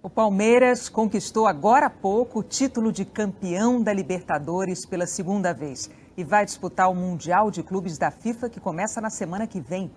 O Palmeiras conquistou agora há pouco o título de campeão da Libertadores pela segunda vez e vai disputar o Mundial de Clubes da FIFA, que começa na semana que vem.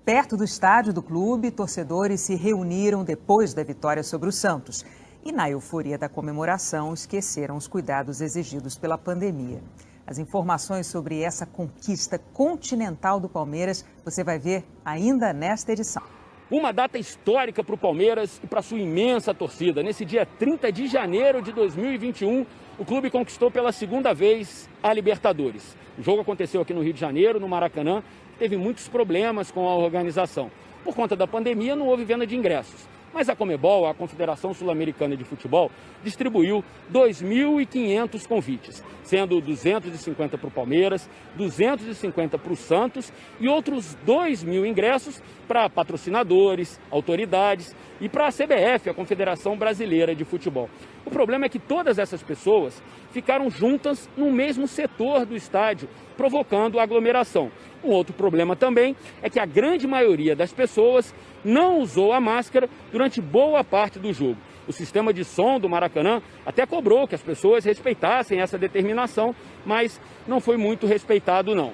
Perto do estádio do clube, torcedores se reuniram depois da vitória sobre o Santos e, na euforia da comemoração, esqueceram os cuidados exigidos pela pandemia. As informações sobre essa conquista continental do Palmeiras você vai ver ainda nesta edição. Uma data histórica para o Palmeiras e para sua imensa torcida. Nesse dia 30 de janeiro de 2021, o clube conquistou pela segunda vez a Libertadores. O jogo aconteceu aqui no Rio de Janeiro, no Maracanã. Teve muitos problemas com a organização. Por conta da pandemia, não houve venda de ingressos. Mas a Conmebol, a Confederação Sul-Americana de Futebol, distribuiu 2.500 convites, sendo 250 para o Palmeiras, 250 para o Santos e outros 2.000 ingressos para patrocinadores, autoridades e para a CBF, a Confederação Brasileira de Futebol. O problema é que todas essas pessoas ficaram juntas no mesmo setor do estádio, provocando aglomeração. Um outro problema também é que a grande maioria das pessoas não usou a máscara durante boa parte do jogo. O sistema de som do Maracanã até cobrou que as pessoas respeitassem essa determinação, mas não foi muito respeitado não.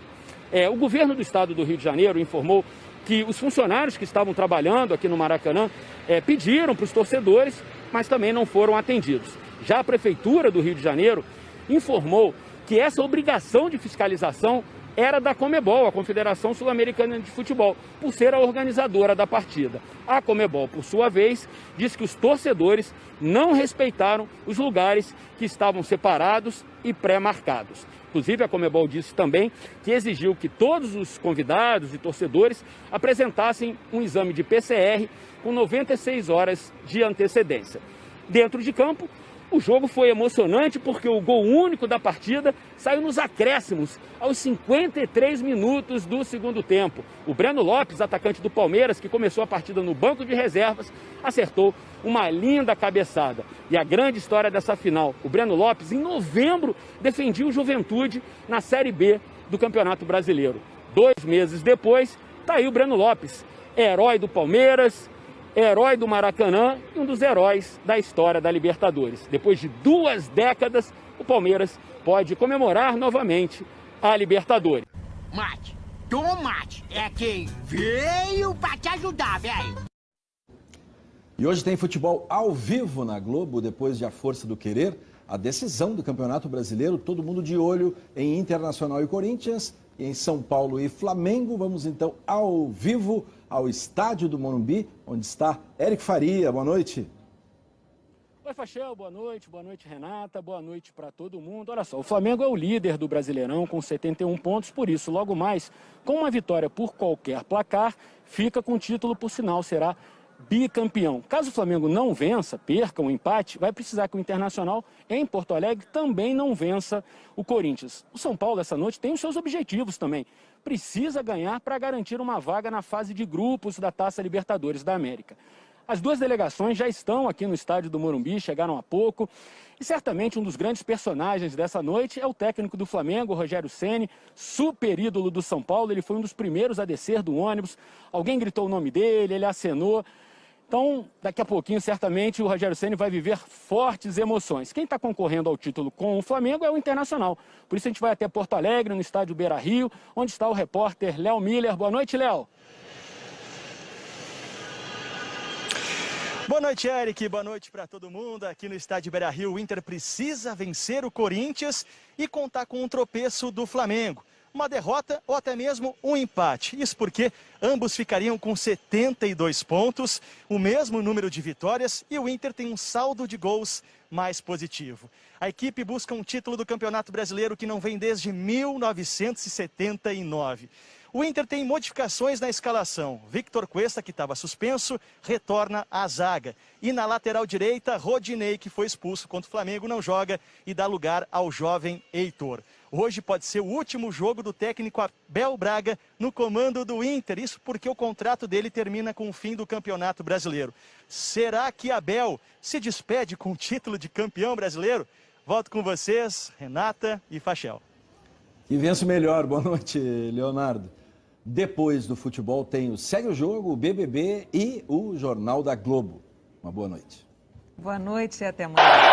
O governo do estado do Rio de Janeiro informou que os funcionários que estavam trabalhando aqui no Maracanã pediram para os torcedores, mas também não foram atendidos. Já a Prefeitura do Rio de Janeiro informou que essa obrigação de fiscalização era da Conmebol, a Confederação Sul-Americana de Futebol, por ser a organizadora da partida. A Conmebol, por sua vez, disse que os torcedores não respeitaram os lugares que estavam separados e pré-marcados. Inclusive, a Conmebol disse também que exigiu que todos os convidados e torcedores apresentassem um exame de PCR com 96 horas de antecedência. Dentro de campo, o jogo foi emocionante porque o gol único da partida saiu nos acréscimos, aos 53 minutos do segundo tempo. O Breno Lopes, atacante do Palmeiras, que começou a partida no banco de reservas, acertou uma linda cabeçada. E a grande história dessa final, o Breno Lopes, em novembro, defendia o Juventude na Série B do Campeonato Brasileiro. 2 meses depois, tá aí o Breno Lopes, herói do Palmeiras, herói do Maracanã e um dos heróis da história da Libertadores. Depois de 2 décadas, o Palmeiras pode comemorar novamente a Libertadores. Mate, tomate, é quem veio pra te ajudar, velho. E hoje tem futebol ao vivo na Globo, depois de A Força do Querer, a decisão do Campeonato Brasileiro, todo mundo de olho em Internacional e Corinthians, e em São Paulo e Flamengo. Vamos então ao vivo ao estádio do Morumbi, onde está Eric Faria. Boa noite. Oi, Fachel, boa noite, Renata, boa noite para todo mundo. Olha só, o Flamengo é o líder do Brasileirão com 71 pontos, por isso, logo mais, com uma vitória por qualquer placar, fica com o título, por sinal, será bicampeão. Caso o Flamengo não vença, perca um empate, vai precisar que o Internacional, em Porto Alegre, também não vença o Corinthians. O São Paulo, essa noite, tem os seus objetivos também. Precisa ganhar para garantir uma vaga na fase de grupos da Taça Libertadores da América. As 2 delegações já estão aqui no estádio do Morumbi, chegaram há pouco. E certamente um dos grandes personagens dessa noite é o técnico do Flamengo, Rogério Ceni, super ídolo do São Paulo. Ele foi um dos primeiros a descer do ônibus. Alguém gritou o nome dele, ele acenou. Então, daqui a pouquinho, certamente, o Rogério Ceni vai viver fortes emoções. Quem está concorrendo ao título com o Flamengo é o Internacional. Por isso a gente vai até Porto Alegre, no estádio Beira-Rio, onde está o repórter Léo Miller. Boa noite, Léo. Boa noite, Eric. Boa noite para todo mundo. Aqui no estádio Beira-Rio, o Inter precisa vencer o Corinthians e contar com um tropeço do Flamengo. Uma derrota ou até mesmo um empate. Isso porque ambos ficariam com 72 pontos, o mesmo número de vitórias, e o Inter tem um saldo de gols mais positivo. A equipe busca um título do Campeonato Brasileiro que não vem desde 1979. O Inter tem modificações na escalação. Victor Cuesta, que estava suspenso, retorna à zaga. E na lateral direita, Rodinei, que foi expulso contra o Flamengo, não joga e dá lugar ao jovem Heitor. Hoje pode ser o último jogo do técnico Abel Braga no comando do Inter. Isso porque o contrato dele termina com o fim do Campeonato Brasileiro. Será que Abel se despede com o título de campeão brasileiro? Volto com vocês, Renata e Fachel. E vença o melhor. Boa noite, Leonardo. Depois do futebol tem o Segue o Jogo, o BBB e o Jornal da Globo. Uma boa noite. Boa noite e até amanhã.